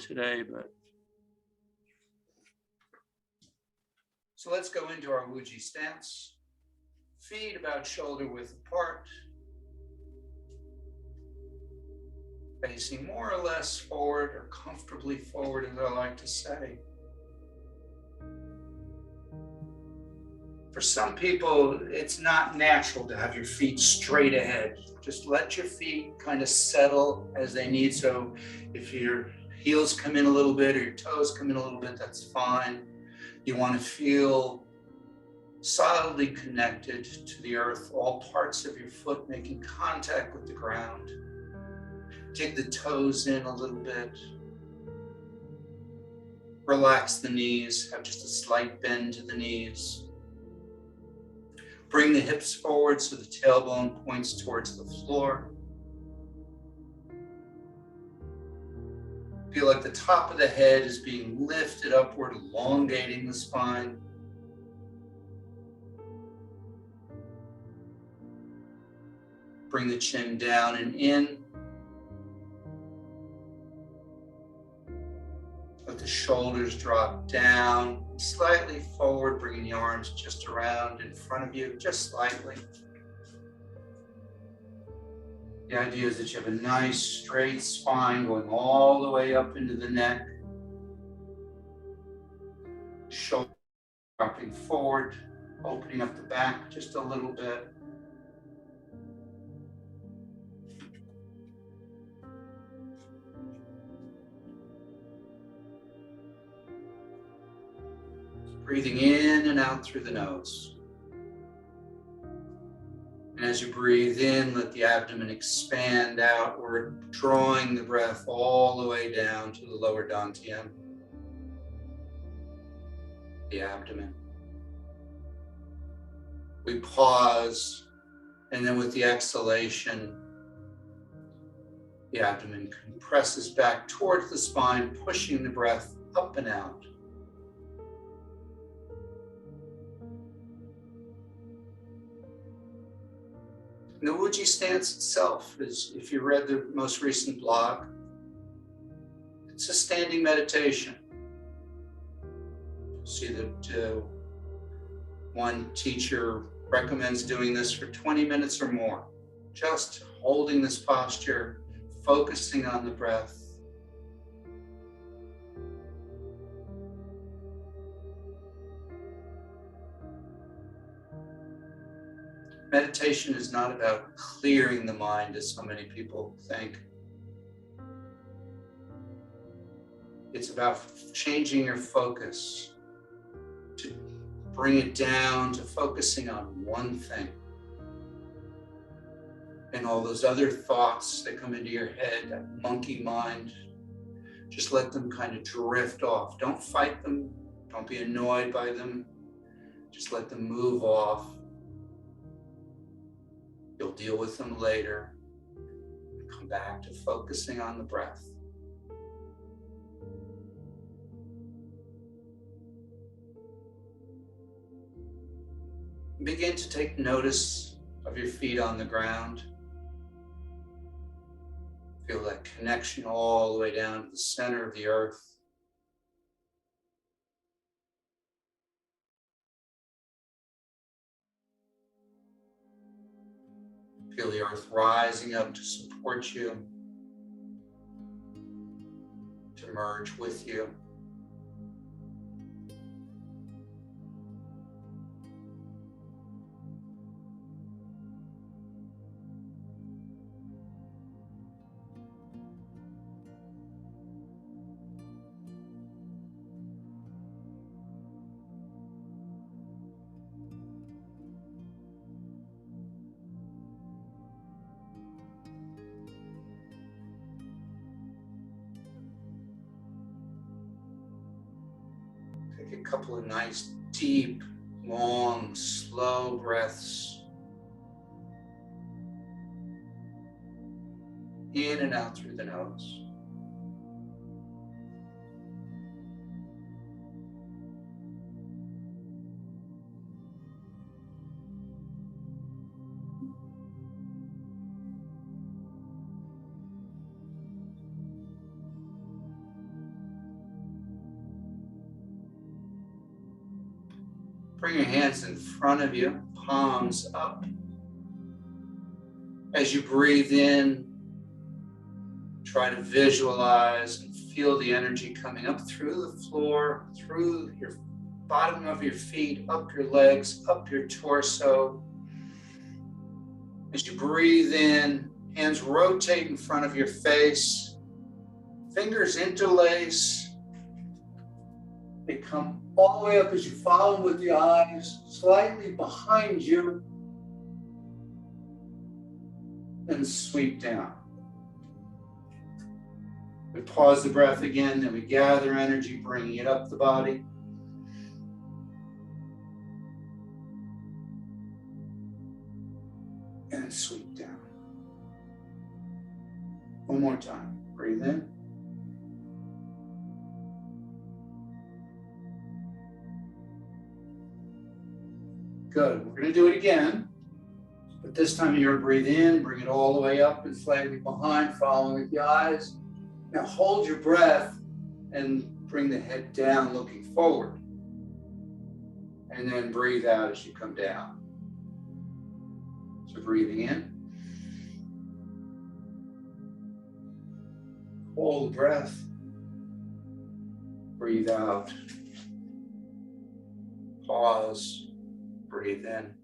today, but. So let's go into our Wuji stance. Feet about shoulder width apart. Facing more or less forward or comfortably forward, as I like to say. For some people, it's not natural to have your feet straight ahead. Just let your feet kind of settle as they need. So if your heels come in a little bit or your toes come in a little bit, that's fine. You want to feel solidly connected to the earth, all parts of your foot making contact with the ground. Dig the toes in a little bit. Relax the knees, have just a slight bend to the knees. Bring the hips forward so the tailbone points towards the floor. Feel like the top of the head is being lifted upward, elongating the spine. Bring the chin down and in. Let the shoulders drop down, slightly forward, bringing the arms just around in front of you, just slightly. The idea is that you have a nice straight spine going all the way up into the neck. Shoulder dropping forward, opening up the back just a little bit. Breathing in and out through the nose. And as you breathe in, let the abdomen expand outward, drawing the breath all the way down to the lower dantian, the abdomen. We pause, and then with the exhalation, the abdomen compresses back towards the spine, pushing the breath up and out. And the Wuji stance itself is, if you read the most recent blog, it's a standing meditation. You'll see that one teacher recommends doing this for 20 minutes or more, just holding this posture, focusing on the breath. Meditation is not about clearing the mind, as so many people think. It's about changing your focus to bring it down to focusing on one thing. And all those other thoughts that come into your head, that monkey mind, just let them kind of drift off. Don't fight them. Don't be annoyed by them. Just let them move off. You'll deal with them later. Come back to focusing on the breath. Begin to take notice of your feet on the ground. Feel that connection all the way down to the center of the earth. Feel the earth rising up to support you, to merge with you. Take a couple of nice, deep, long, slow breaths. In and out through the nose. Bring your hands in front of you, palms up. As you breathe in, try to visualize and feel the energy coming up through the floor, through your bottom of your feet, up your legs, up your torso. As you breathe in, hands rotate in front of your face, fingers interlace. They come all the way up as you follow them with the eyes, slightly behind you, and sweep down. We pause the breath again, then we gather energy, bringing it up the body. And sweep down. One more time. Breathe in. Good. We're going to do it again. But this time you're going to breathe in, bring it all the way up and slightly behind, following with the eyes. Now hold your breath and bring the head down, looking forward. And then breathe out as you come down. So breathing in. Hold the breath. Breathe out. Pause. Breathe in.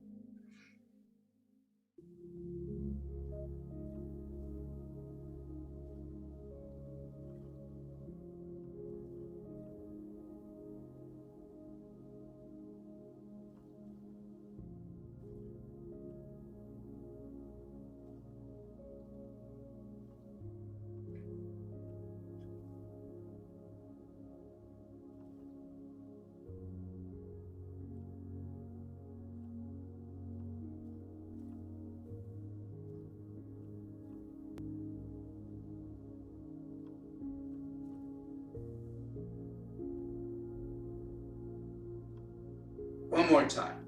One more time.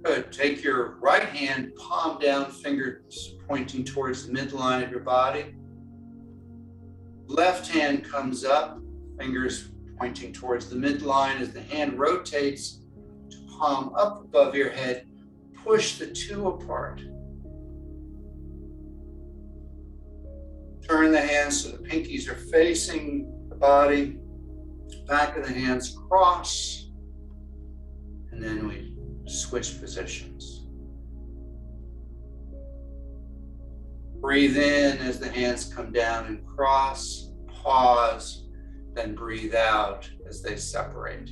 Good. Take your right hand, palm down, fingers pointing towards the midline of your body. Left hand comes up, fingers pointing towards the midline. As the hand rotates to palm up above your head, push the two apart. Turn the hands so the pinkies are facing the body. Back of the hands cross. And then we switch positions. Breathe in as the hands come down and cross. Pause, then breathe out as they separate.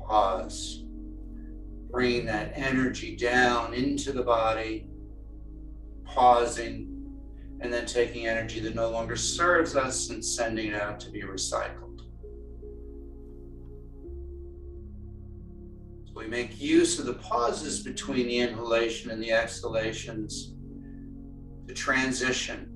Pause. Bringing that energy down into the body. Pausing, and then taking energy that no longer serves us and sending it out to be recycled. We make use of the pauses between the inhalation and the exhalations to transition.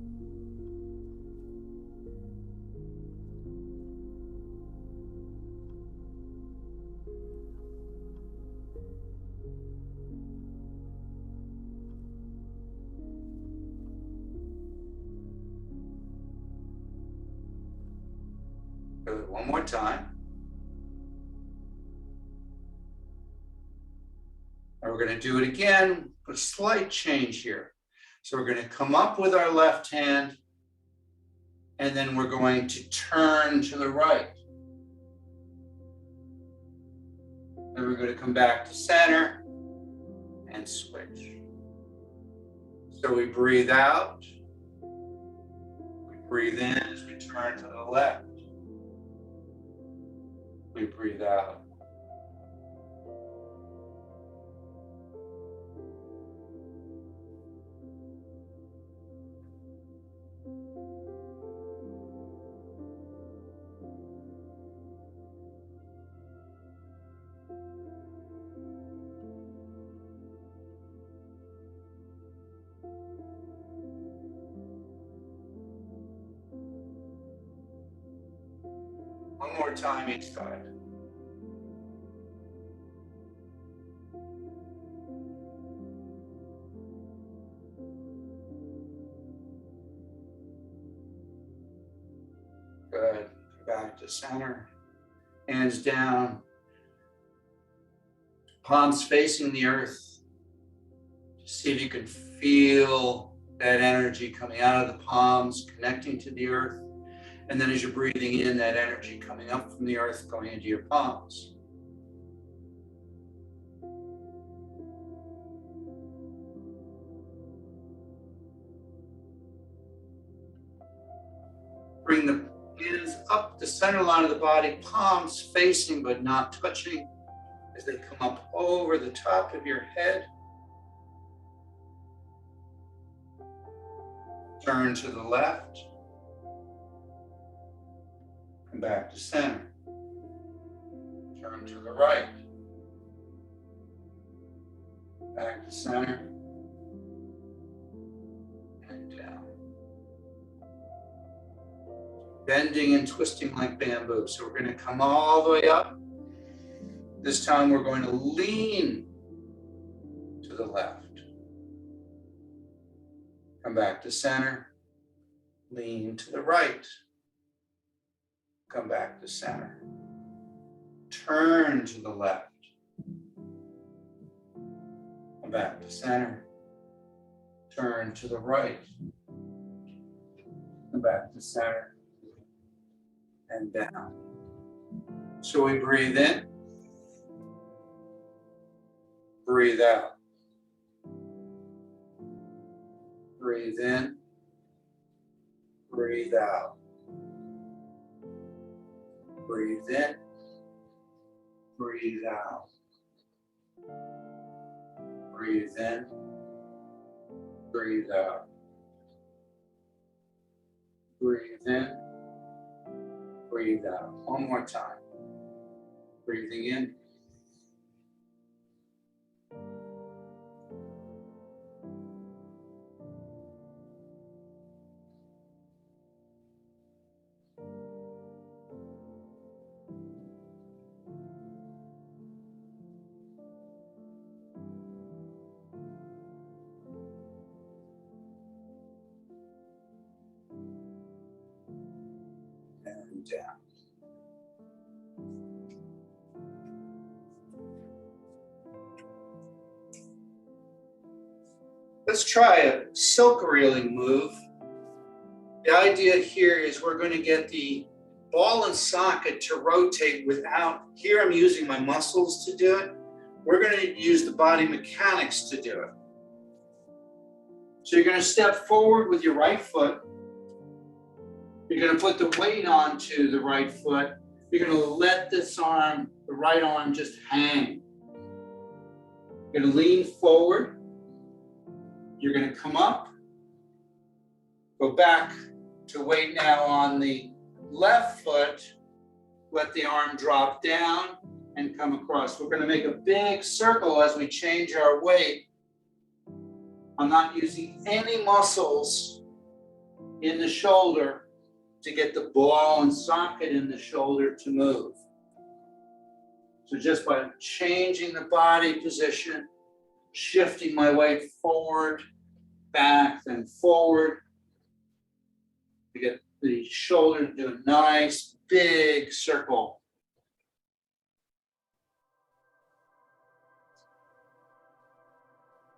Good. One more time. And we're going to do it again, a slight change here. So we're going to come up with our left hand, and then we're going to turn to the right. Then we're going to come back to center and switch. So we breathe out. We breathe in as we turn to the left. We breathe out. One more time each side. Good. Back to center. Hands down. Palms facing the earth. See if you can feel that energy coming out of the palms, connecting to the earth. And then as you're breathing in, that energy coming up from the earth, going into your palms. Bring the hands up the center line of the body, palms facing but not touching as they come up over the top of your head. Turn to the left. Come back to center. Turn to the right. Back to center. And down. Bending and twisting like bamboo. So we're going to come all the way up. This time we're going to lean to the left. Come back to center. Lean to the right. Come back to center. Turn to the left. Come back to center. Turn to the right. Come back to center. And down. So we breathe in. Breathe out. Breathe in. Breathe out. Breathe in. Breathe out. Breathe in. Breathe out. Breathe in. Breathe out. One more time. Breathing in. And down. Let's try a silk reeling move. The idea here is we're going to get the ball and socket to rotate without, here I'm using my muscles to do it. We're going to use the body mechanics to do it. So you're going to step forward with your right foot. You're going to put the weight onto the right foot. You're going to let this arm, the right arm, just hang. You're going to lean forward. You're going to come up, go back to weight now on the left foot, let the arm drop down and come across. We're going to make a big circle as we change our weight. I'm not using any muscles in the shoulder to get the ball and socket in the shoulder to move. So just by changing the body position, shifting my weight forward, back, then forward. We get the shoulder to do a nice big circle.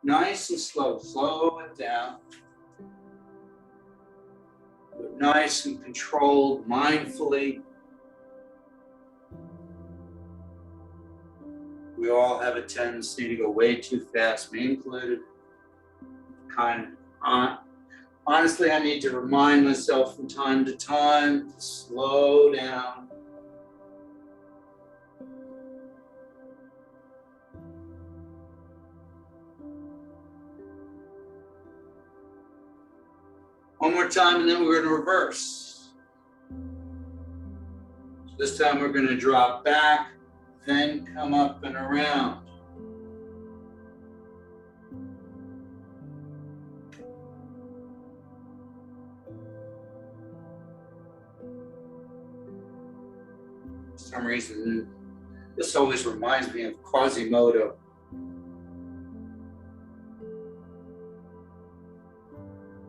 Nice and slow, slow it down. Do it nice and controlled, mindfully. We all have a tendency to go way too fast, me included. Honestly, I need to remind myself from time to time to slow down. One more time and then we're going to reverse. So this time we're going to drop back, then come up and around. For some reason, this always reminds me of Quasimodo.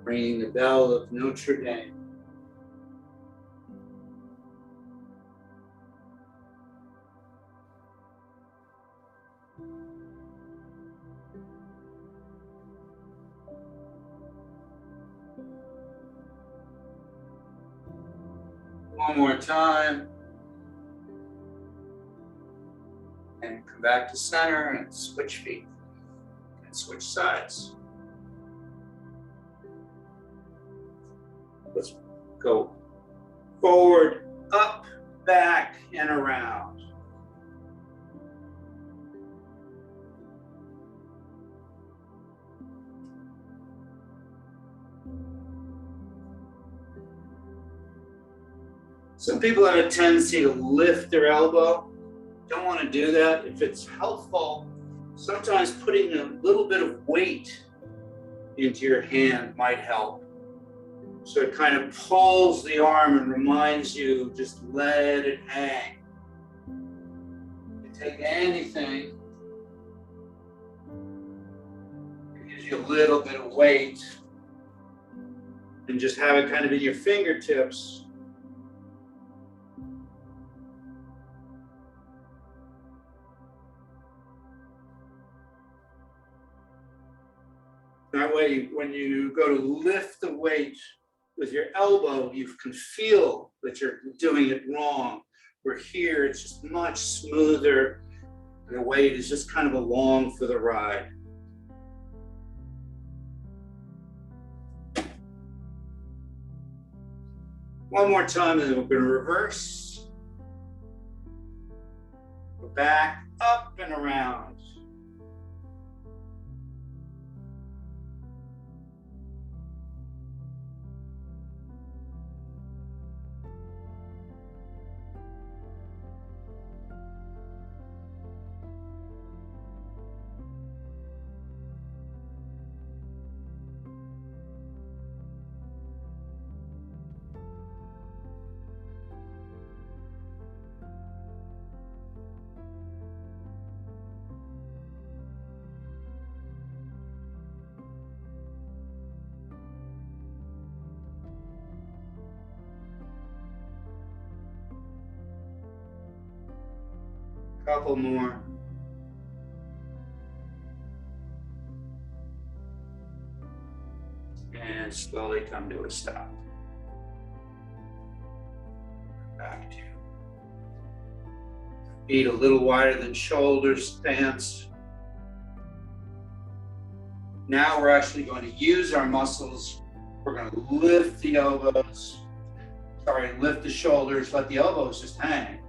Ringing the bell of Notre Dame. One more time. And come back to center and switch feet. And switch sides. Let's go forward, up, back, and around. Some people have a tendency to lift their elbow. Don't want to do that. If it's helpful, sometimes putting a little bit of weight into your hand might help. So it kind of pulls the arm and reminds you, just let it hang. You take anything, it gives you a little bit of weight, and just have it kind of in your fingertips. That way, when you go to lift the weight with your elbow, you can feel that you're doing it wrong. Where here, it's just much smoother. The weight is just kind of along for the ride. One more time, and then we're going to reverse. Go back, up, and around. Couple more. And slowly come to a stop. Back to feet a little wider than shoulders stance. Now we're actually going to use our muscles. We're going to lift the elbows. Lift the shoulders, let the elbows just hang.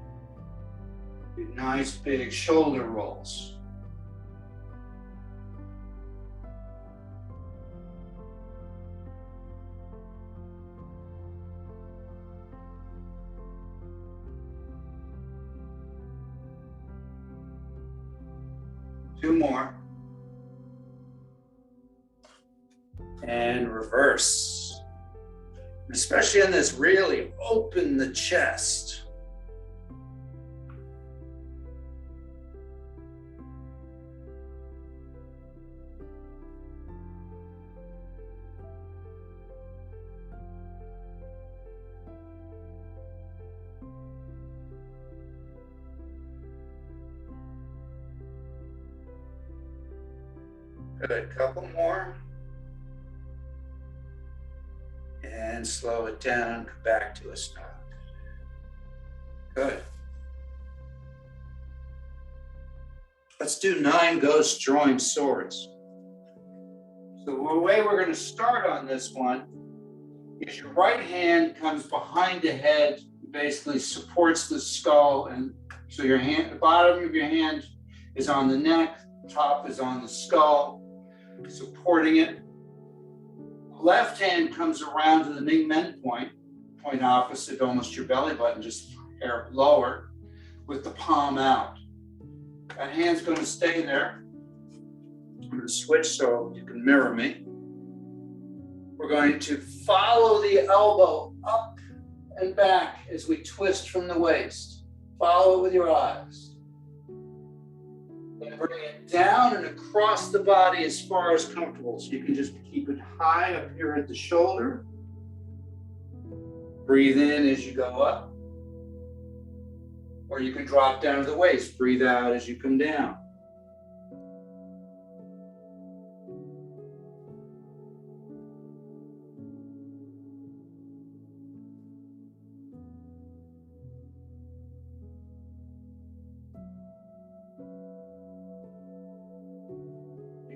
Do nice big shoulder rolls. Two more. And reverse. Especially in this, really open the chest. Good, couple more. And slow it down, come back to a stop. Good. Let's do 9 ghost joined swords. So the way we're going to start on this one is your right hand comes behind the head, basically supports the skull, and so your hand, the bottom of your hand is on the neck, top is on the skull, supporting it. Left hand comes around to the Ming Men point opposite almost your belly button, just hair lower, with the palm out. That hand's going to stay there. I'm going to switch so you can mirror me. We're going to follow the elbow up and back as we twist from the waist. Follow it with your eyes. Then bring it down and across the body as far as comfortable. So you can just keep it high up here at the shoulder. Breathe in as you go up. Or you can drop down to the waist. Breathe out as you come down.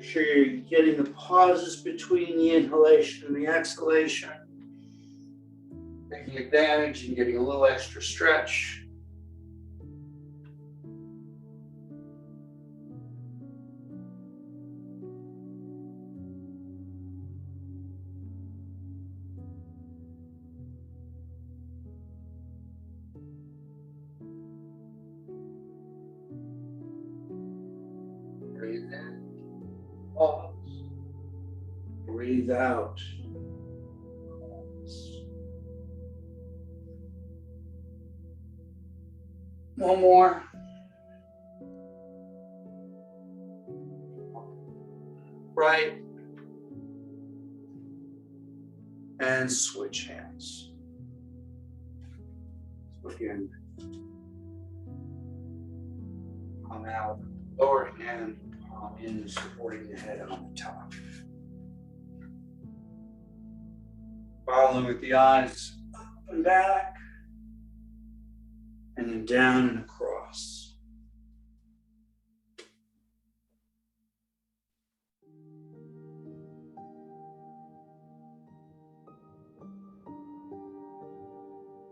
sure you're getting the pauses between the inhalation and the exhalation. Taking advantage and getting a little extra stretch. Breathe in, pause. Breathe out. Pause. One more. Right. And switch hands. So again, palm out, lower hand, palm in, supporting the head on the top. Following with the eyes up and back, and then down and across.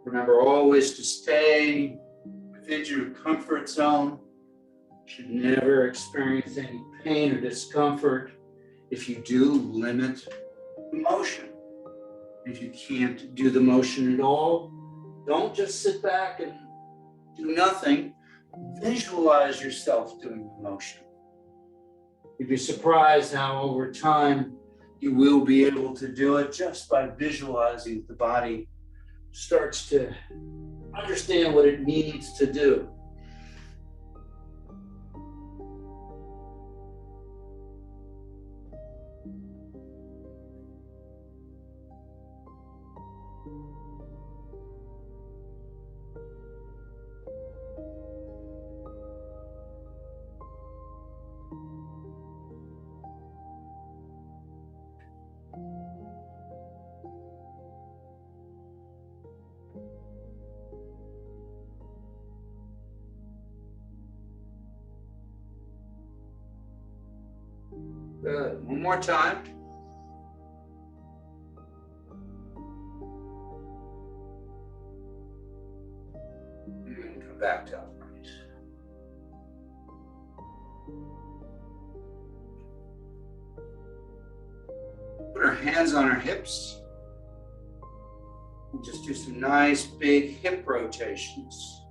Remember always to stay within your comfort zone. You should never experience any pain or discomfort. If you do, limit the motion. If you can't do the motion at all, don't just sit back and do nothing. Visualize yourself doing the motion. You'd be surprised how over time you will be able to do it just by visualizing the body starts to understand what it needs to do. Good. One more time. And come back to upright. Put our hands on our hips. And just do some nice big hip rotations.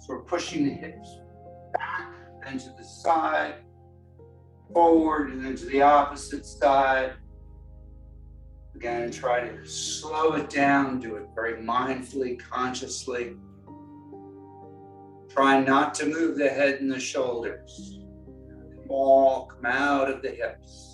So we're pushing the hips back and to the side, forward and then to the opposite side. Again, try to slow it down, do it very mindfully, consciously. Try not to move the head and the shoulders. All come out of the hips.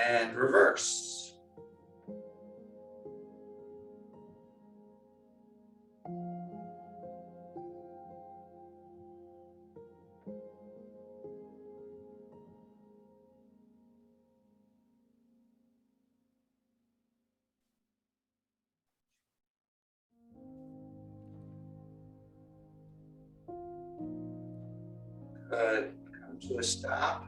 And reverse. Good. Come to a stop.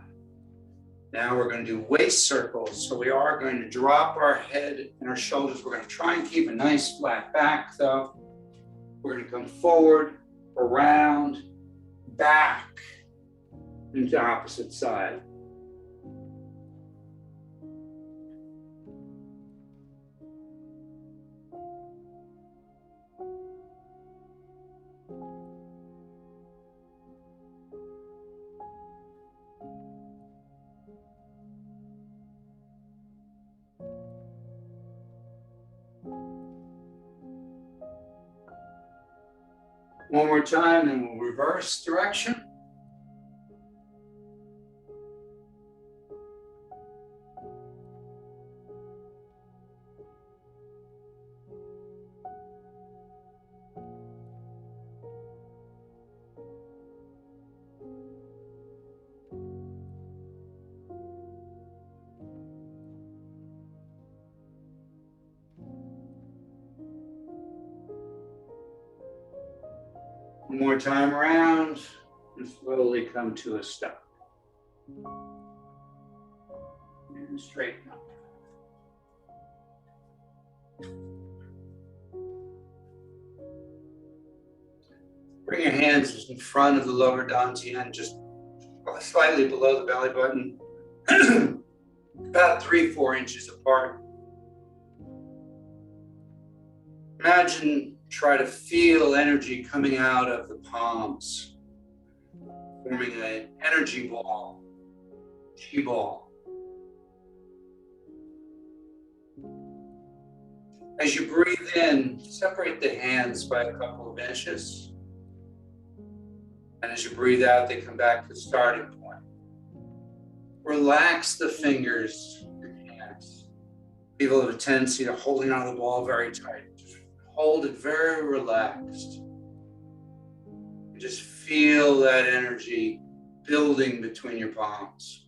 Now we're going to do waist circles. So we are going to drop our head and our shoulders. We're going to try and keep a nice flat back though. We're going to come forward, around, back, into the opposite side. One more time, and we'll reverse direction. One more time around, and slowly come to a stop. And straighten up. Bring your hands in front of the lower dantian, just slightly below the belly button, about 3-4 inches apart. Imagine, try to feel energy coming out of the palms, forming an energy ball, chi ball. As you breathe in, separate the hands by a couple of inches. And as you breathe out, they come back to the starting point. Relax the fingers and hands. People have a tendency to holding on to the ball very tight. Just hold it very relaxed. And just feel that energy building between your palms.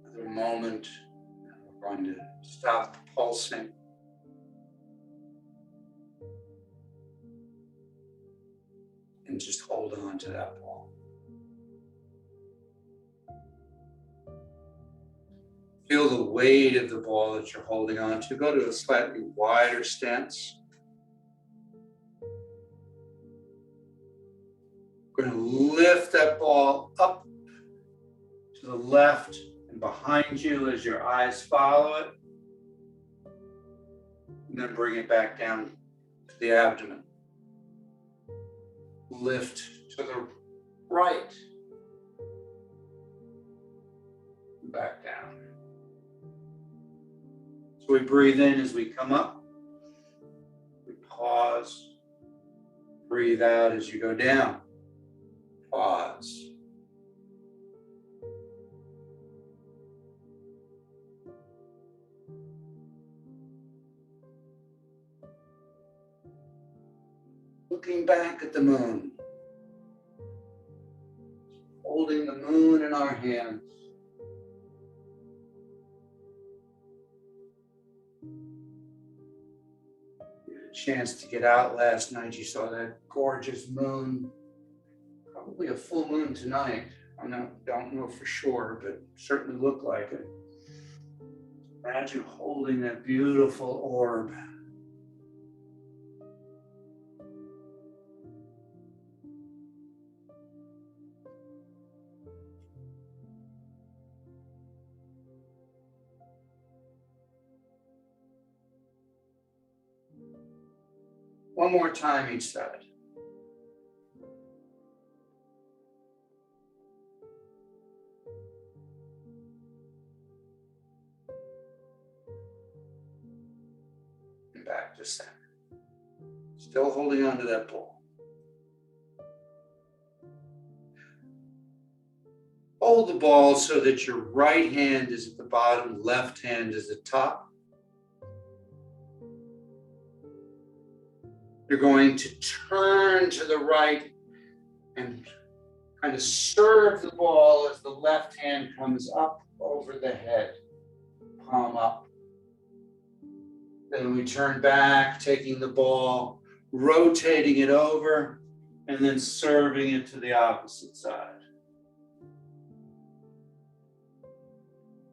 Another moment, we're going to stop pulsing. And just hold on to that ball. Feel the weight of the ball that you're holding on to. Go to a slightly wider stance. We're going to lift that ball up to the left and behind you as your eyes follow it. And then bring it back down to the abdomen. Lift to the right. Back down. So we breathe in as we come up. We pause. Breathe out as you go down. Pause. Looking back at the moon. Holding the moon in our hands. You had a chance to get out last night. You saw that gorgeous moon. Probably a full moon tonight. I don't know for sure, but certainly looked like it. Imagine holding that beautiful orb. One more time each side. And back to center. Still holding on to that ball. Hold the ball so that your right hand is at the bottom, left hand is at the top. You're going to turn to the right and kind of serve the ball as the left hand comes up over the head, palm up. Then we turn back, taking the ball, rotating it over, and then serving it to the opposite side.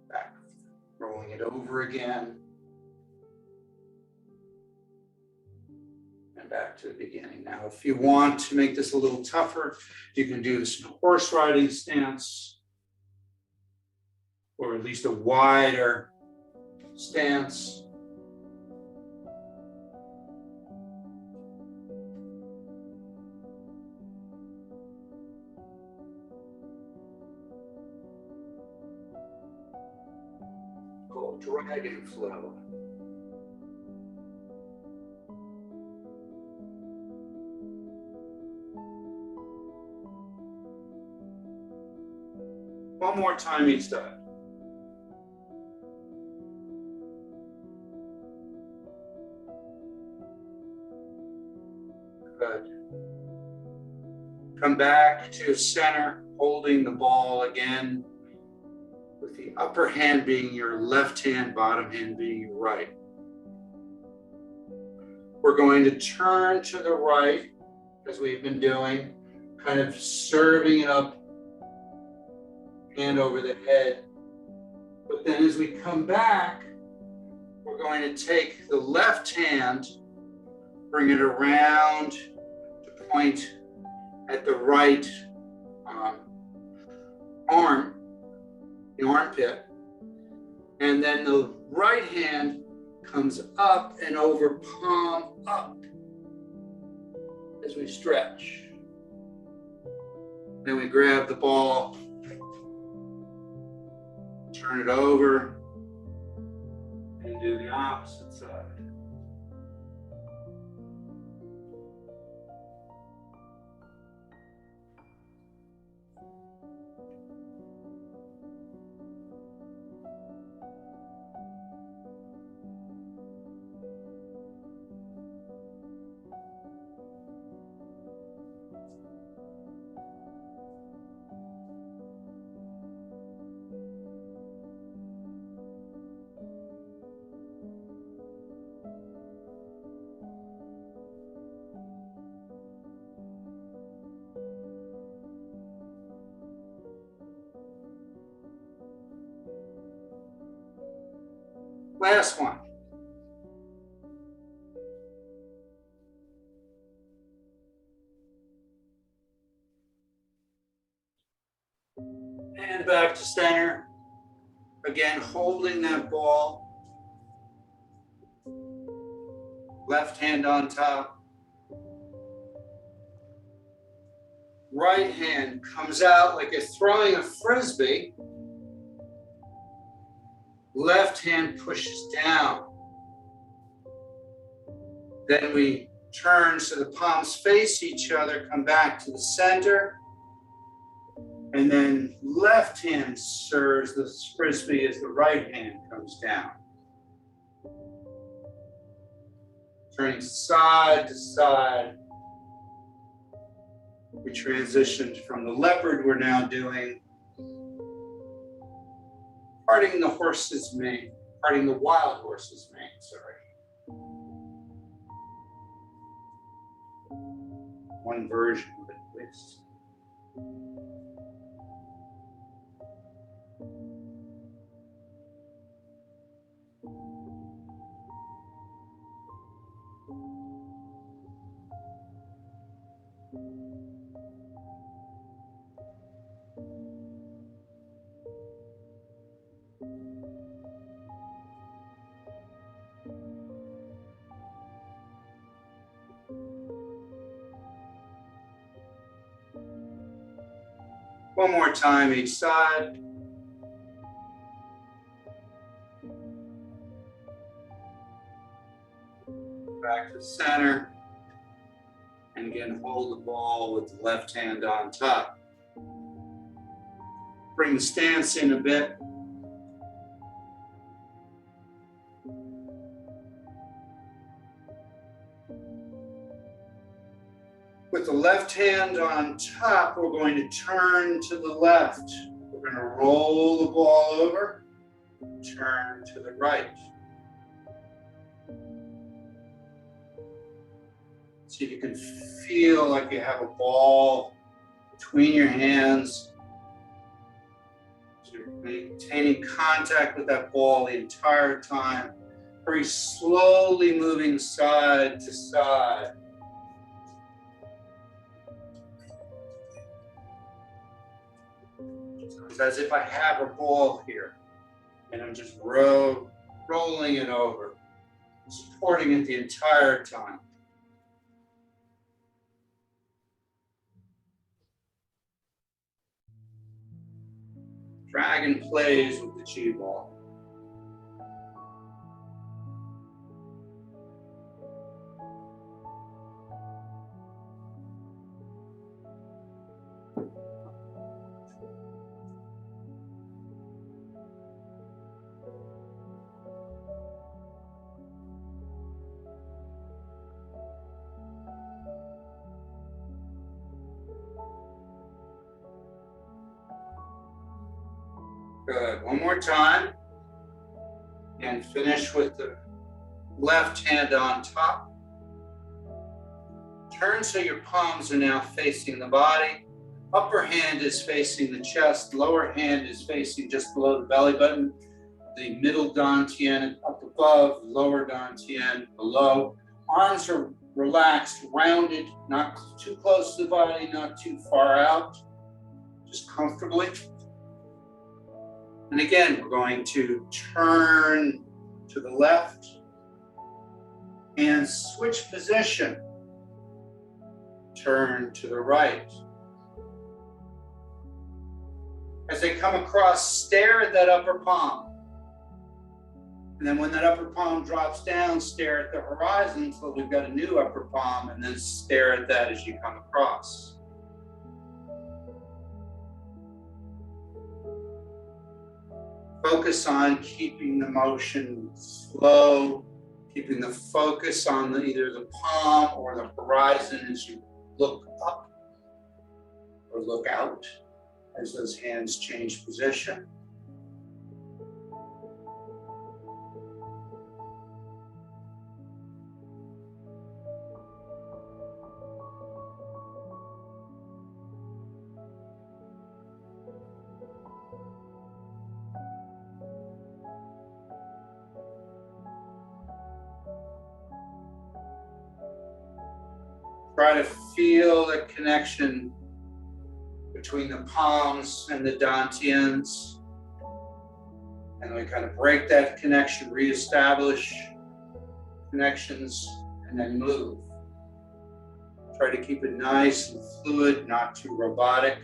Back, rolling it over again. And back to the beginning. Now, if you want to make this a little tougher, you can do this in a horse riding stance, or at least a wider stance. Called dragon flow. One more time each side. Good. Come back to center, holding the ball again, with the upper hand being your left hand, bottom hand being your right. We're going to turn to the right, as we've been doing, kind of serving it up, hand over the head. But then as we come back, we're going to take the left hand, bring it around to point at the right arm, the armpit. And then the right hand comes up and over, palm up, as we stretch. Then we grab the ball, turn it over, and do the opposite side. Last one. And back to center. Again, holding that ball. Left hand on top. Right hand comes out like you're throwing a frisbee. Left hand pushes down. Then we turn so the palms face each other, come back to the center. And then left hand serves the frisbee as the right hand comes down. Turning side to side. We transitioned from the leopard we're now doing. Parting the horse's mane, parting the wild horse's mane, sorry. One version of it, please. One more time each side. Back to center. And again, hold the ball with the left hand on top. Bring the stance in a bit. With the left hand on top, we're going to turn to the left. We're going to roll the ball over, turn to the right. See if you can feel like you have a ball between your hands. So you're maintaining contact with that ball the entire time. Very slowly moving side to side. It's as if I have a ball here and I'm just rolling it over, supporting it the entire time. Dragon plays with the chi ball. Good. One more time. And finish with the left hand on top. Turn so your palms are now facing the body. Upper hand is facing the chest. Lower hand is facing just below the belly button. The middle dantian up above, lower dantian below. Arms are relaxed, rounded, not too close to the body, not too far out, just comfortably. And again, we're going to turn to the left and switch position. Turn to the right. As they come across, stare at that upper palm. And then when that upper palm drops down, stare at the horizon until we've got a new upper palm, and then stare at that as you come across. Focus on keeping the motion slow, keeping the focus on either the palm or the horizon as you look up or look out as those hands change position. Try to feel the connection between the palms and the dantians. And we kind of break that connection, reestablish connections, and then move. Try to keep it nice and fluid, not too robotic.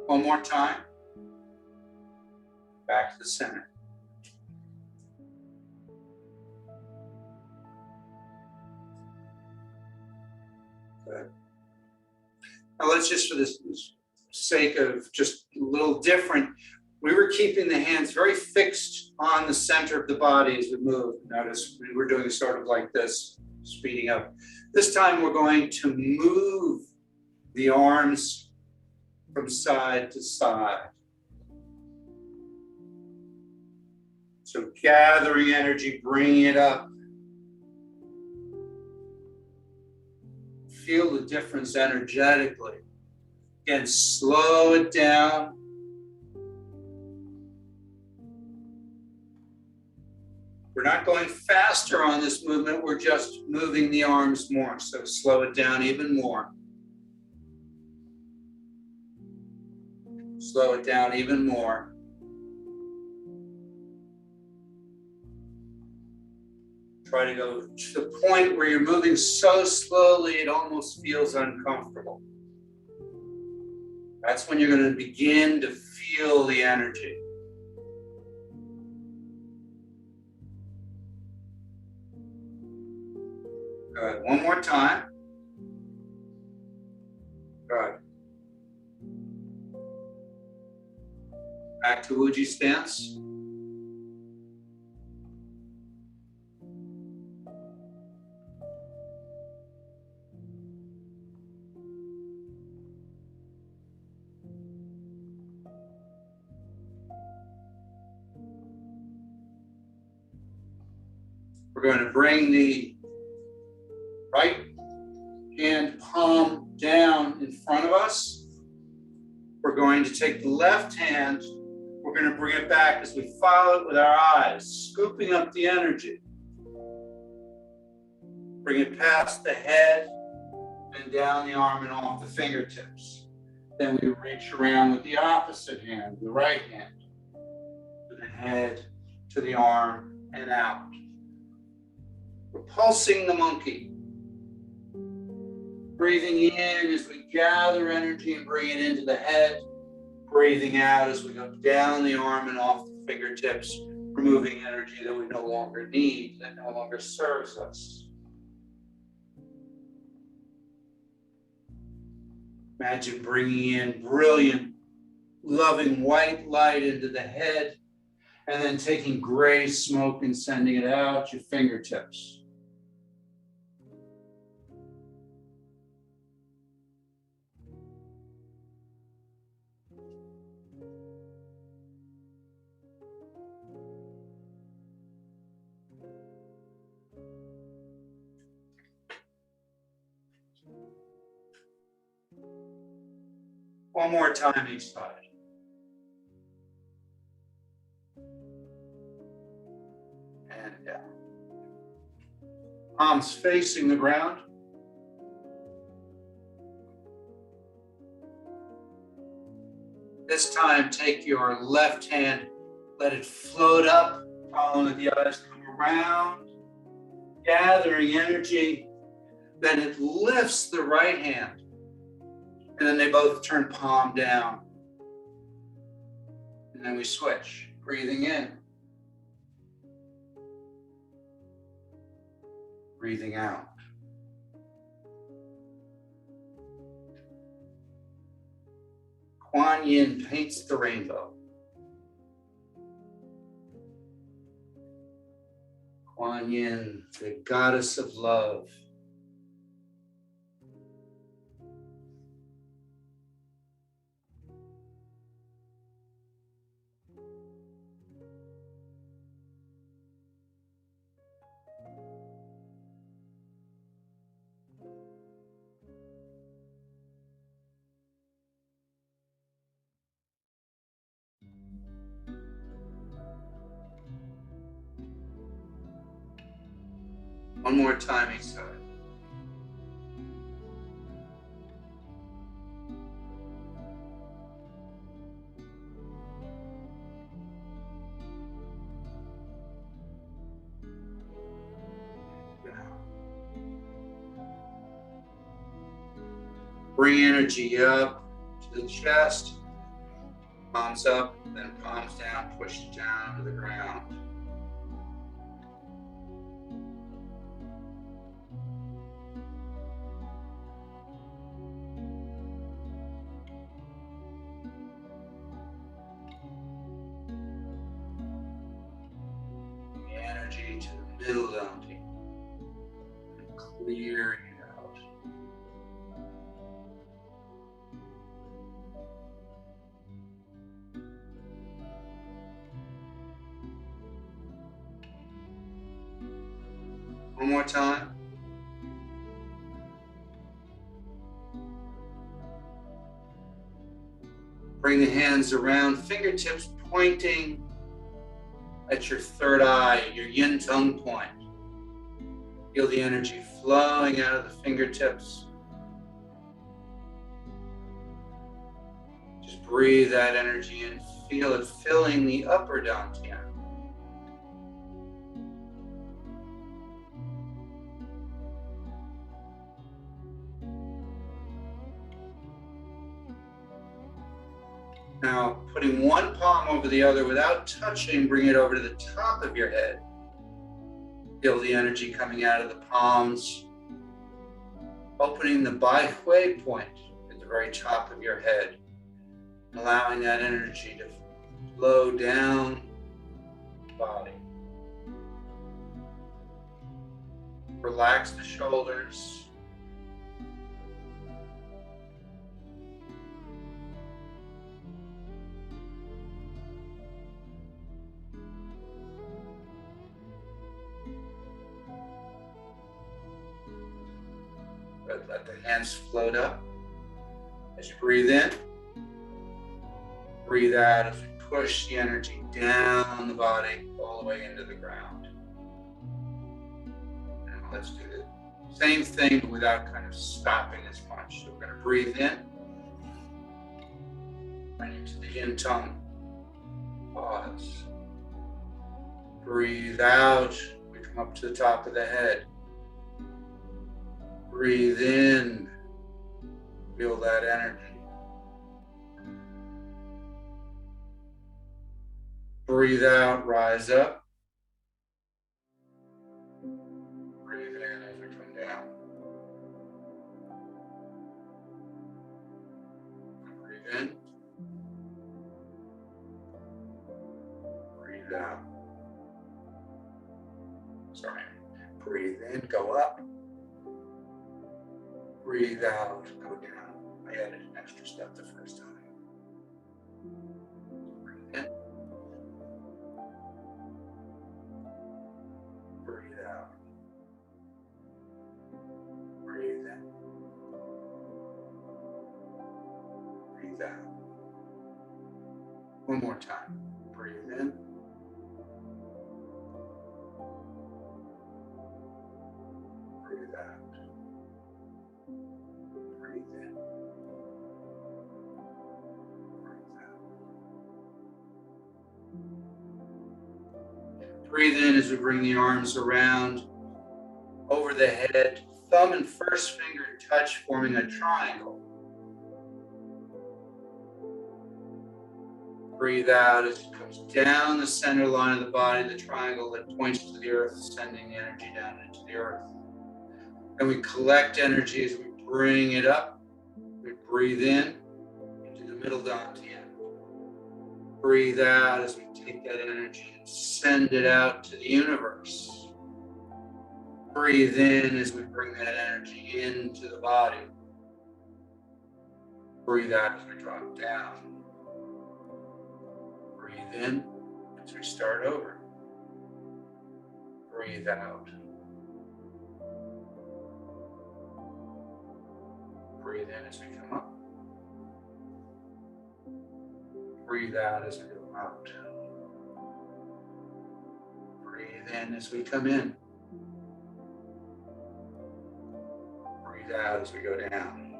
One more time. Back to the center. Good. Now let's just, for the sake of just a little different, we were keeping the hands very fixed on the center of the body as we move. Notice we were doing sort of like this, speeding up. This time we're going to move the arms from side to side. So gathering energy, bringing it up. Feel the difference energetically. Again, slow it down. We're not going faster on this movement, we're just moving the arms more. So slow it down even more. Slow it down even more. Try to go to the point where you're moving so slowly it almost feels uncomfortable. That's when you're going to begin to feel the energy. Good. One more time. Good. Back to Uji stance. We're going to bring the right hand palm down in front of us. We're going to take the left hand, we're going to bring it back as we follow it with our eyes, scooping up the energy. Bring it past the head and down the arm and off the fingertips. Then we reach around with the opposite hand, the right hand, to the head, to the arm, and out. Repulsing the monkey. Breathing in as we gather energy and bring it into the head. Breathing out as we go down the arm and off the fingertips, removing energy that we no longer need, that no longer serves us. Imagine bringing in brilliant, loving white light into the head, and then taking gray smoke and sending it out your fingertips. One more time each side. And down. Palms facing the ground. This time, take your left hand, let it float up, following the eyes come around, gathering energy. Then it lifts the right hand, and then they both turn palm down. And then we switch, breathing in, breathing out. Kuan Yin paints the rainbow. Kuan Yin, the goddess of love. One more time each side. Bring energy up to the chest, palms up, then palms down, push down to the ground. The energy to the middle downty, and clearing it out. One more time. Bring the hands around, fingertips pointing at your third eye, your yin tongue point. Feel the energy flowing out of the fingertips. Just breathe that energy in, feel it filling the upper dantian. Now, putting one palm over the other without touching, bring it over to the top of your head. Feel the energy coming out of the palms, opening the Bai Hui point at the very top of your head, allowing that energy to flow down the body. Relax the shoulders. Let the hands float up. As you breathe in, breathe out as we push the energy down the body all the way into the ground. Now let's do the same thing but without kind of stopping as much. So we're going to breathe in, right into the yin tongue. Pause. Breathe out. We come up to the top of the head. Breathe in, feel that energy. Breathe out, rise up. Breathe in as we come down. Breathe in. Breathe out. Sorry. Breathe in, go up. Breathe out, go down. I added an extra step the first time. Breathe in. Breathe out. Breathe in. Breathe Breathe out. One more time. Breathe in. Breathe out. Breathe in. Breathe out. Breathe in as we bring the arms around over the head. Thumb and first finger touch, forming a triangle. Breathe out as it comes down the center line of the body, the triangle that points to the earth, sending the energy down into the earth. And we collect energy as we bring it up. We breathe in into the middle dantian. Breathe out as we take that energy and send it out to the universe. Breathe in as we bring that energy into the body. Breathe out as we drop down. Breathe in as we start over. Breathe out. Breathe in as we come up. Breathe out as we go out. Breathe in as we come in. Breathe out as we go down.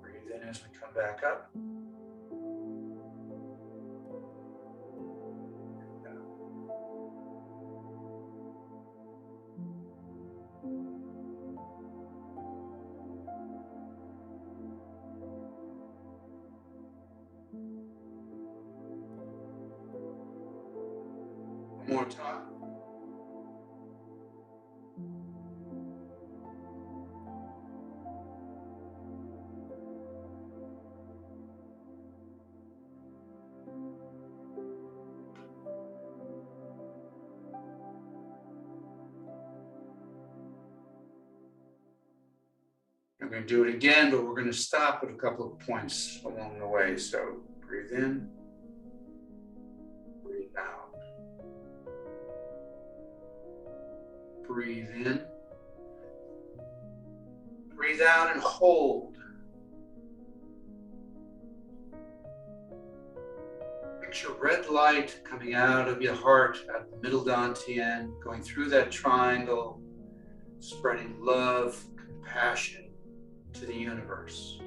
Breathe in as we come back up. Breathe out. One more time. I'm going to do it again, but we're going to stop at a couple of points along the way. So breathe in, breathe out. Breathe in, breathe out and hold. Picture red light coming out of your heart at the middle dantian, going through that triangle, spreading love, compassion to the universe.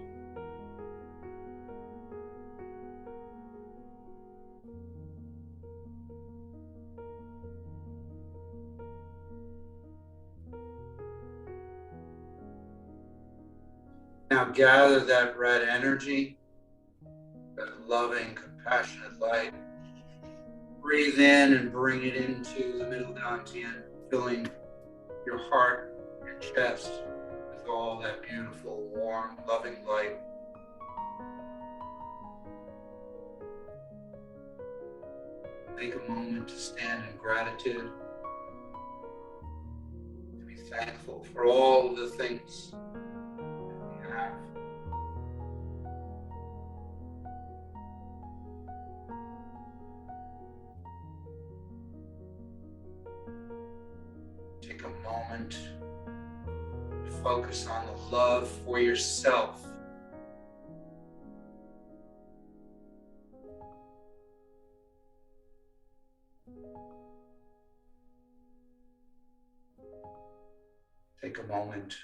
Now gather that red energy, that loving, compassionate light. Breathe in and bring it into the middle dantian, filling your heart, your chest, with all that beautiful, warm, loving light. Take a moment to stand in gratitude, to be thankful for all of the things that we have. Take a moment to focus on the love for yourself. Take a moment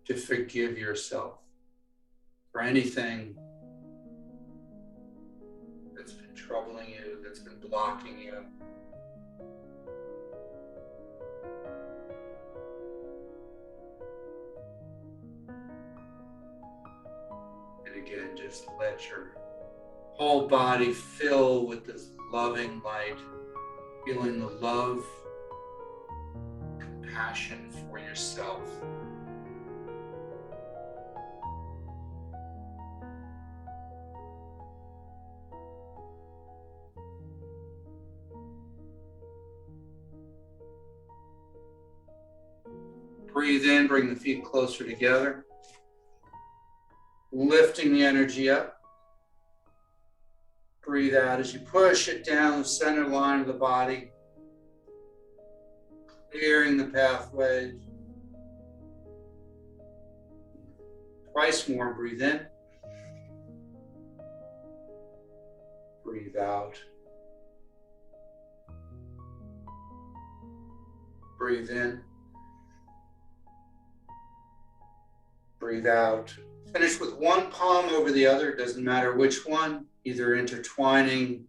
to forgive yourself for anything that's been troubling you, that's been blocking you. And again, just let your whole body fill with this loving light, feeling the love, compassion for yourself. Breathe in, bring the feet closer together, lifting the energy up. Breathe out as you push it down the center line of the body, clearing the pathways, Twice more. Breathe in. Breathe out. Breathe in. Breathe out. Finish with one palm over the other, doesn't matter which one, either intertwining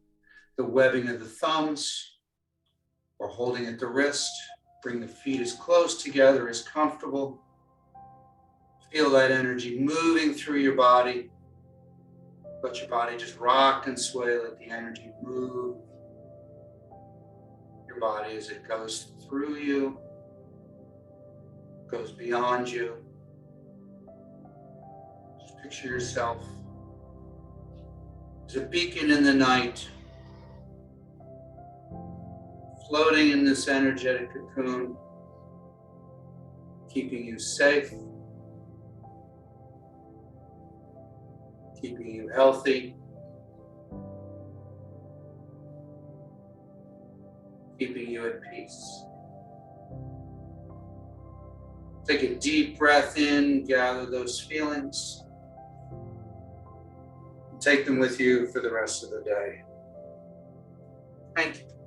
the webbing of the thumbs or holding at the wrist. Bring the feet as close together as comfortable. Feel that energy moving through your body. Let your body just rock and sway. Let the energy move your body as it goes through you, goes beyond you. Just picture yourself as a beacon in the night, floating in this energetic cocoon, keeping you safe, keeping you healthy, keeping you at peace. Take a deep breath in, gather those feelings, and take them with you for the rest of the day. Thank you.